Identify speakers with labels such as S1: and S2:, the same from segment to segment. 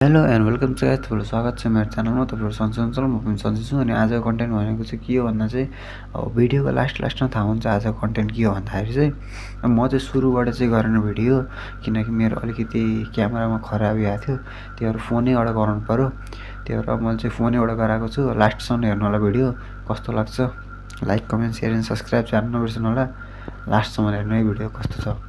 S1: Hello and welcome चाहिँ तपाईँहरू स्वागत छ मेरो च्यानलमा। तपाईँहरू सन्चै हुनुहुन्छ? म पनि सन्चै छु। अनि आजको कन्टेन्ट भनेको चाहिँ के हो भन्दा चाहिँ अब भिडियोको लास्टमा थाहा हुन्छ आजको कन्टेन्ट के हो भन्दाखेरि चाहिँ म चाहिँ सुरुबाट चाहिँ गरेन भिडियो, किनकि मेरो अलिकति क्यामेरामा खराबी आएको थियो। त्यही भएर फोनैबाट गराउनु पऱ्यो। त्यही भएर मैले चाहिँ फोनैबाट गराएको छु। लास्टसम्म हेर्नु होला भिडियो कस्तो लाग्छ। Like comment share and subscribe चाहिँ हान्नु नबिर्सनु होला। लास्टसम्म हेर्नु है भिडियो कस्तो छ।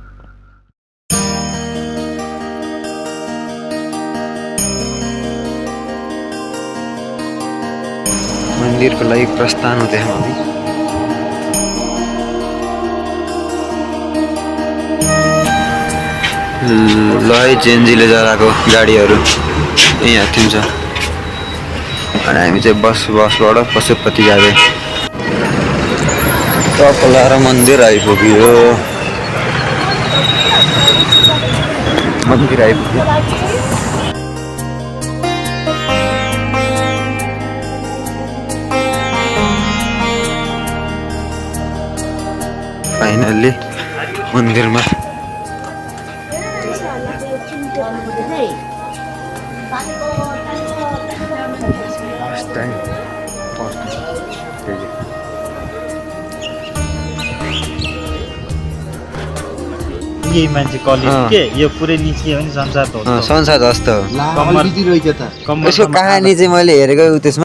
S1: मन्दिरको लागि प्रस्थान हुँदै हामी ल है जेएनजीले जलाएको गाडीहरू यहाँ थिन्छ। अनि हामी चाहिँ बसबाट पशुपति जाँदै तपलाएर मन्दिर आइपुग्यो। मन्दिर आइपुग्यो। फाइनल्ली मन्दिरमा फर्स्ट टाइम
S2: यही मान्छे कलेज के यो पुरै निस्कियो भने संसार त हो।
S1: संसार जस्तो
S2: कम्मर
S1: यसको कहानी चाहिँ मैले हेरेको त्यसमा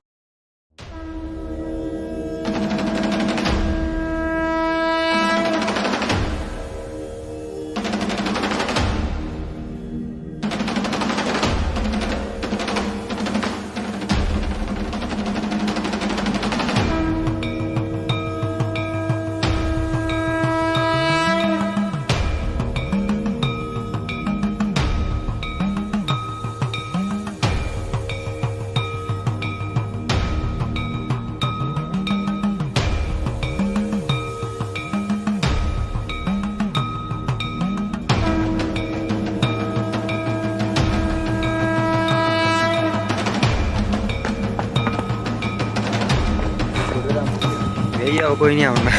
S1: अब कोही नहीं आउनु।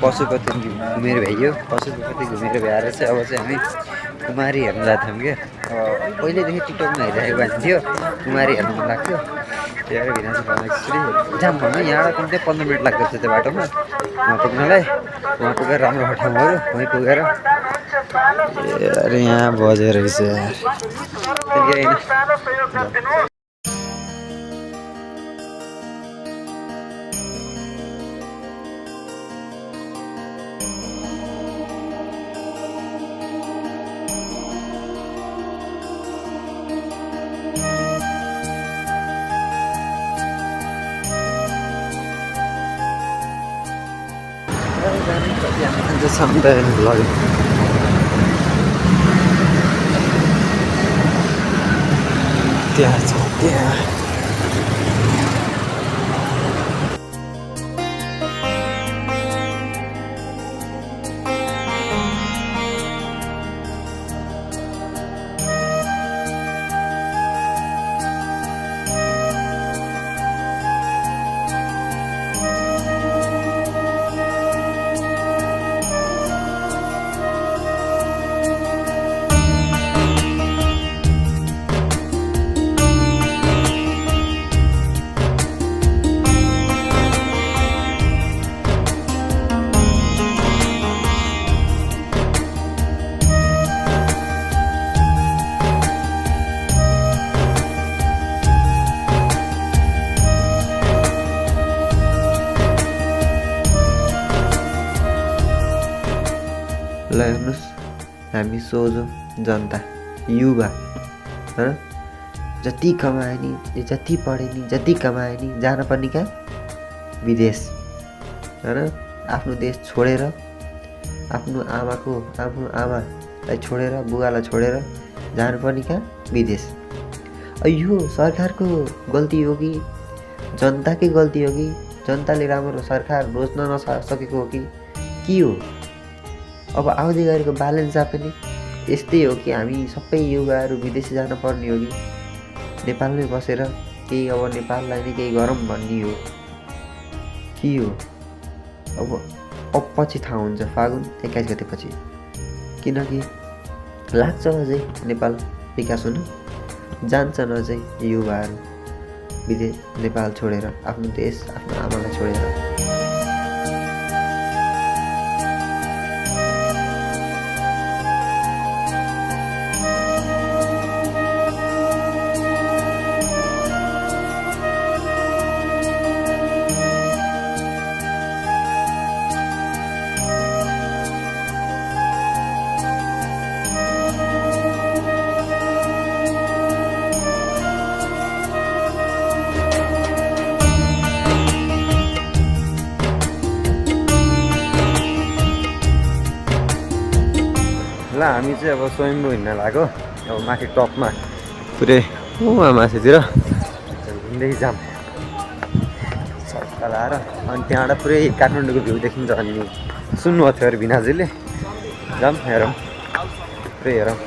S1: पशुपति घुमेर भ्याइयो। पशुपति घुमेर भ्याएर चाहिँ अब चाहिँ हामी कुमारी हेर्न जाँथ्यौँ क्या। अब पहिल्यैदेखि टिकटकमा हेरिरहेको मान्छे थियो, कुमारी हेर्नु मन लाग्थ्यो। त्यही भएर भिनाजु भन्दाखेरि जाम भन्नु यहाँबाट पनि 15 मिनट लाग्दो थियो त्यो बाटोमा वहाँ पुग्नलाई। वहाँ पुगेर राम्रो ठाउँहरू वहीँ पुगेर अरे यहाँ बजेर रहेछ यार। Someday in vlog. Yeah. ल हेर्नुहोस् हामी सोझो जनता युवा हैन, जति कमाए नि जति पढे नि जति कमाए नि जान पर्ने कहाँ विदेश हैन। आफ्नो देश छोडेर आफ्नो आमालाई छोडेर बुवालाई छोडेर जानु पर्ने कहाँ विदेश। यो सरकारको गल्ती हो कि जनताकै गल्ती हो कि जनताले राम्रो सरकार रोज्न नसकेको हो कि हो। अब आउँदै गरेको बालनजा पनि यस्तै हो कि हामी सबै युवाहरू विदेशी जान पर्ने हो कि नेपालमै बसेर केही अब नेपाललाई नै केही गरौँ भन्ने हो कि हो। अब पछि थाहा हुन्छ फागुन 21 गतेपछि, किनकि लाग्छ अझै नेपाल विकास हुन, जान्छन् अझै युवाहरू विदेश नेपाल छोडेर, आफ्नो देश आफ्नो आमालाई छोडेर। ल हामी चाहिँ अब स्वयम्भू हिँड्न लाग्यो, अब माथि टपमा पुरै माथितिर घुम्दै जाऊँ सर्टका लाएर। अनि त्यहाँबाट पुरै काठमाडौँको भ्यू देखिन्छ। अनि सुन्नुभएको थियो अरे भिनाजुले, जाऊँ हेरौँ पुरै हेरौँ।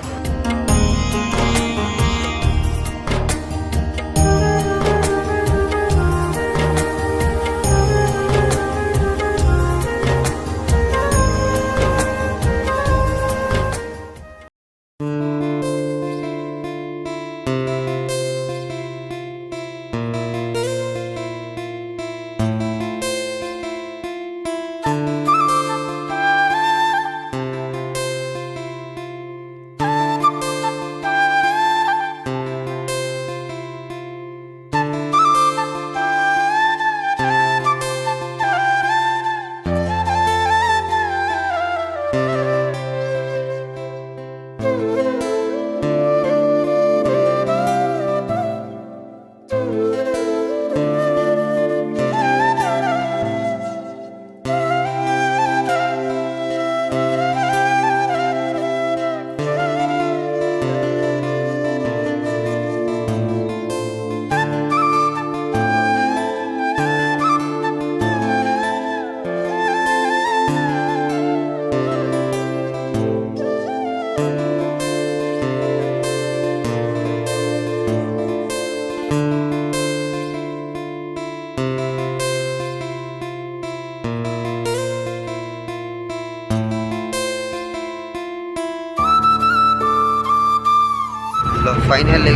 S1: ल फाइनल्ली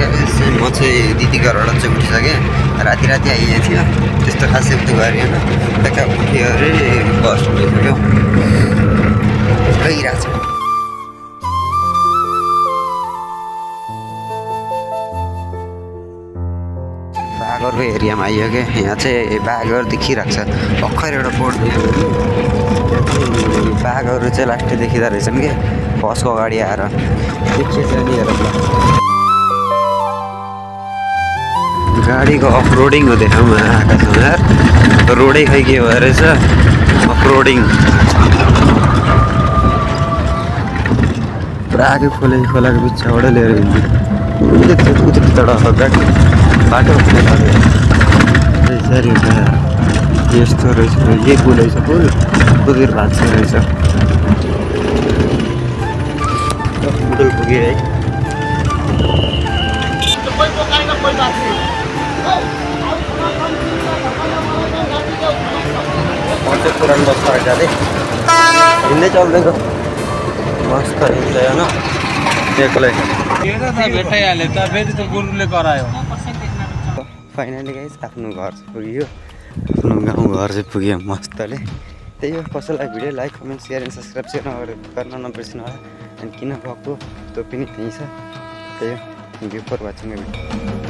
S1: म चाहिँ दिदी घरबाट चाहिँ उठिसकेँ। राति आइएको थियो, त्यस्तो खासै उठ्नु गरेन। त्यहाँ उठ्यो अरे बस उठ्यो गइरहेछ। बाघरको एरियामा आइयो क्या। यहाँ चाहिँ बाघहरू देखिरहेको छ। भर्खर एउटा बोर्ड बाघहरू चाहिँ लास्टै देखिँदो रहेछन् कि बसको अगाडि आएर देखिएछ नि। हेर गाडीको अफरोडिङ हो देखाउँ आएका छौँ यार। रोडै खै के भएर रहेछ अफरोडिङ। पुरा खोलाको बिचबाट लिएर हिँड्छु तड गाडी बाटो यस्तो रहेछ। यही पुल रहेछ, पुल कुदेर भाग्छ रहेछ। पुल पुग्यो है। पुरानो बस जाँदै हिँड्दै चल्दैको मस्त हिँड्छ होइन एक्लै।
S2: भेटाइहाल्यो त फेरि त गुरुले करायो।
S1: फाइनली गाइस आफ्नो घर चाहिँ पुग्यो, आफ्नो गाउँ घर चाहिँ पुग्यो मस्तले। त्यही हो, कसैलाई video like comment share and subscribe गर्न नबिर्सिनु होला। अनि किन भएको त्यो पनि त्यही छ। त्यही हो, thank you for watching the video.